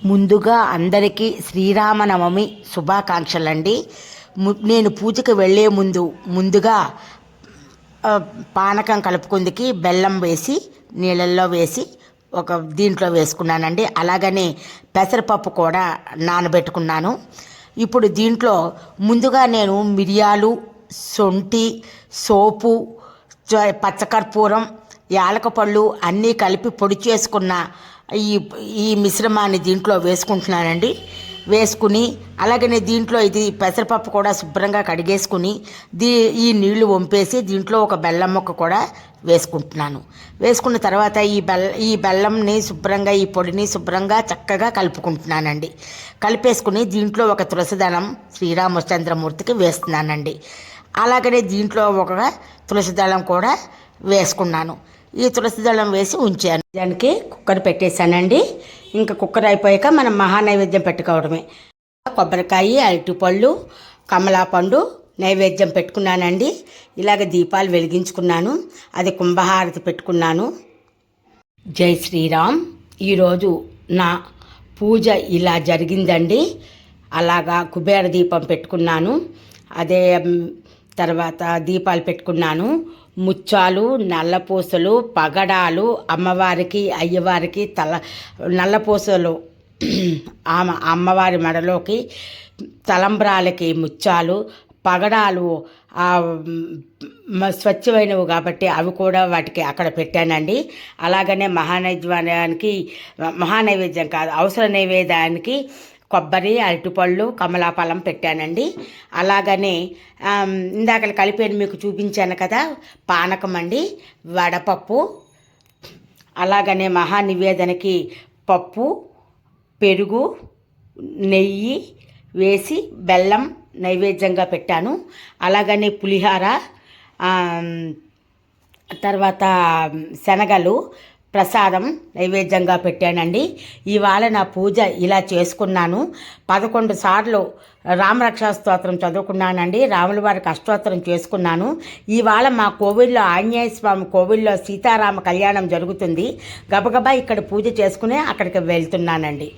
ముందుగా అందరికీ శ్రీరామనవమి శుభాకాంక్షలండి. నేను పూజకి వెళ్ళే ముందుగా పానకం కలుపుకుందికి బెల్లం వేసి నీళ్ళల్లో వేసి ఒక దీంట్లో వేసుకున్నానండి. అలాగనే పెసరపప్పు కూడా నానబెట్టుకున్నాను. ఇప్పుడు దీంట్లో ముందుగా నేను మిరియాలు, శొంఠి, సోపు, పచ్చకర్పూరం, యాలకపళ్ళు అన్నీ కలిపి పొడి చేసుకున్న ఈ ఈ మిశ్రమాన్ని దీంట్లో వేసుకుంటున్నానండి. వేసుకుని అలాగనే దీంట్లో ఇది పెసరపప్పు కూడా శుభ్రంగా కడిగేసుకుని ఈ నీళ్లు వంపేసి దీంట్లో ఒక బెల్లం ముక్క కూడా వేసుకుంటున్నాను. వేసుకున్న తర్వాత ఈ బెల్లంని శుభ్రంగా ఈ పొడిని శుభ్రంగా చక్కగా కలుపుకుంటున్నానండి. కలిపేసుకుని దీంట్లో ఒక తులసిదళం శ్రీరామచంద్రమూర్తికి వేస్తున్నానండి. అలాగనే దీంట్లో ఒక తులసిదళం కూడా వేసుకున్నాను. ఈ తులసి దళం వేసి ఉంచాను. దానికి కుక్కర్ పెట్టేశానండి. ఇంకా కుక్కర్ అయిపోయాక మనం మహానైవేద్యం పెట్టుకోవడమే. కొబ్బరికాయ, అరటిపళ్ళు, కమలాపండు నైవేద్యం పెట్టుకున్నానండి. ఇలాగ దీపాలు వెలిగించుకున్నాను. అది కుంభహారతి పెట్టుకున్నాను. జై శ్రీరామ్. ఈరోజు నా పూజ ఇలా జరిగిందండి. అలాగా కుబేర దీపం పెట్టుకున్నాను. అదే తర్వాత దీపాలు పెట్టుకున్నాను. ముత్యాలు, నల్లపూసలు, పగడాలు, అమ్మవారికి అయ్యవారికి నల్లపూసలు అమ్మవారి మెడలోకి, తలంబ్రాలకి ముత్యాలు, పగడాలు స్వచ్ఛమైనవి కాబట్టి అవి కూడా వాటికి అక్కడ పెట్టానండి. అలాగనే మహానైవేద్యం కాదు, అవసర నైవేద్యానికి కొబ్బరి, అరటిపళ్ళు, కమలాఫలం పెట్టానండి. అలాగనే ఇందాక కలిపాను మీకు చూపించాను కదా, పానకం అండి, వడపప్పు. అలాగనే మహానివేదనకి పప్పు, పెరుగు, నెయ్యి వేసి బెల్లం నైవేద్యంగా పెట్టాను. అలాగనే పులిహార, తర్వాత శనగలు ప్రసాదం నైవేద్యంగా పెట్టానండి. ఇవాళ నా పూజ ఇలా చేసుకున్నాను. 11 సార్లు రామరక్షా స్తోత్రం చదువుకున్నానండి. రాముల వారికి అష్టోత్తరం చేసుకున్నాను. ఇవాళ మా కోవిల్లో, ఆంజనేయ స్వామి కోవిల్లో సీతారామ కళ్యాణం జరుగుతుంది. గబగబా ఇక్కడ పూజ చేసుకుని అక్కడికి వెళ్తున్నానండి.